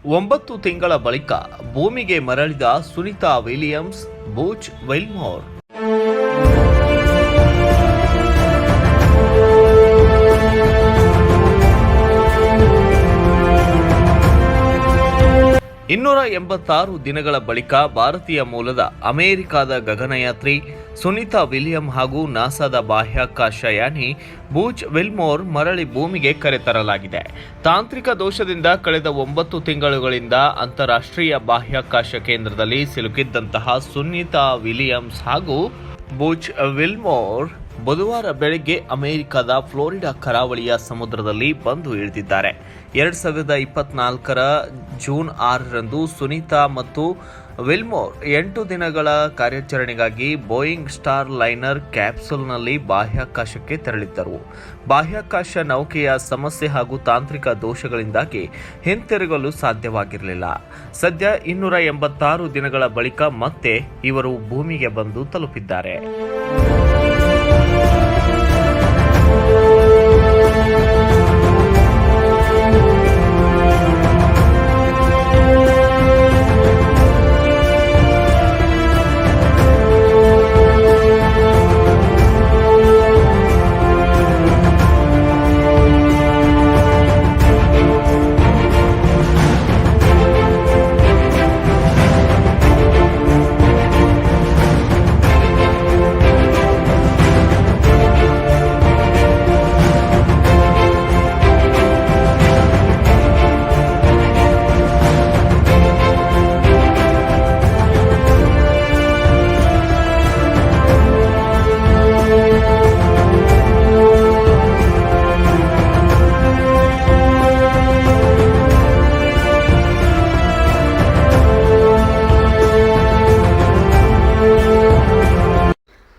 9 ತಿಂಗಳ ಬಳಿಕ ಭೂಮಿಗೆ ಮರಳಿದ ಸುನಿತಾ ವಿಲಿಯಮ್ಸ್, ಬೂಚ್ ವಿಲ್ಮೋರ್. ಇನ್ನೂರ 86 ದಿನಗಳ ಬಳಿಕ ಭಾರತೀಯ ಮೂಲದ ಅಮೆರಿಕದ ಗಗನಯಾತ್ರಿ ಸುನಿತಾ ವಿಲಿಯಂ ಹಾಗೂ ನಾಸಾದ ಬಾಹ್ಯಾಕಾಶಯಾನಿ ಬೂಚ್ ವಿಲ್ಮೋರ್ ಮರಳಿ ಭೂಮಿಗೆ ಕರೆತರಲಾಗಿದೆ. ತಾಂತ್ರಿಕ ದೋಷದಿಂದ ಕಳೆದ 9 ತಿಂಗಳುಗಳಿಂದ ಅಂತಾರಾಷ್ಟ್ರೀಯ ಬಾಹ್ಯಾಕಾಶ ಕೇಂದ್ರದಲ್ಲಿ ಸಿಲುಕಿದ್ದಂತಹ ಸುನಿತಾ ವಿಲಿಯಮ್ಸ್ ಹಾಗೂ ಬೂಚ್ ವಿಲ್ಮೋರ್ ಬುಧವಾರ ಬೆಳಗ್ಗೆ ಅಮೆರಿಕದ ಫ್ಲೋರಿಡಾ ಕರಾವಳಿಯ ಸಮುದ್ರದಲ್ಲಿ ಬಂದು ಇಳಿದಿದ್ದಾರೆ. 2024ರ ಜೂನ್ 6ರಂದು ಸುನಿತಾ ಮತ್ತು ವಿಲ್ಮೋರ್ 8 ದಿನಗಳ ಕಾರ್ಯಾಚರಣೆಗಾಗಿ ಬೋಯಿಂಗ್ ಸ್ಟಾರ್ ಲೈನರ್ ಕ್ಯಾಪ್ಸೂಲ್ನಲ್ಲಿ ಬಾಹ್ಯಾಕಾಶಕ್ಕೆ ತೆರಳಿದ್ದರು. ಬಾಹ್ಯಾಕಾಶ ನೌಕೆಯ ಸಮಸ್ಯೆ ಹಾಗೂ ತಾಂತ್ರಿಕ ದೋಷಗಳಿಂದಾಗಿ ಹಿಂತಿರುಗಲು ಸಾಧ್ಯವಾಗಿರಲಿಲ್ಲ. ಸದ್ಯ 286 ದಿನಗಳ ಬಳಿಕ ಮತ್ತೆ ಇವರು ಭೂಮಿಗೆ ಬಂದು ತಲುಪಿದ್ದಾರೆ.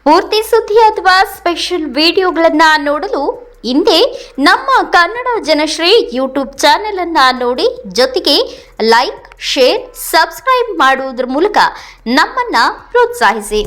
ಪೂರ್ತಿ ಸುದ್ದಿ ಅಥವಾ ಸ್ಪೆಷಲ್ ವಿಡಿಯೋಗಳನ್ನು ನೋಡಲು ಹಿಂದೆ ನಮ್ಮ ಕನ್ನಡ ಜನಶ್ರೀ ಯೂಟ್ಯೂಬ್ ಚಾನೆಲ್ ಅನ್ನು ನೋಡಿ, ಜೊತೆಗೆ ಲೈಕ್, ಶೇರ್, ಸಬ್ಸ್ಕ್ರೈಬ್ ಮಾಡುವುದರ ಮೂಲಕ ನಮ್ಮನ್ನ ಪ್ರೋತ್ಸಾಹಿಸಿ.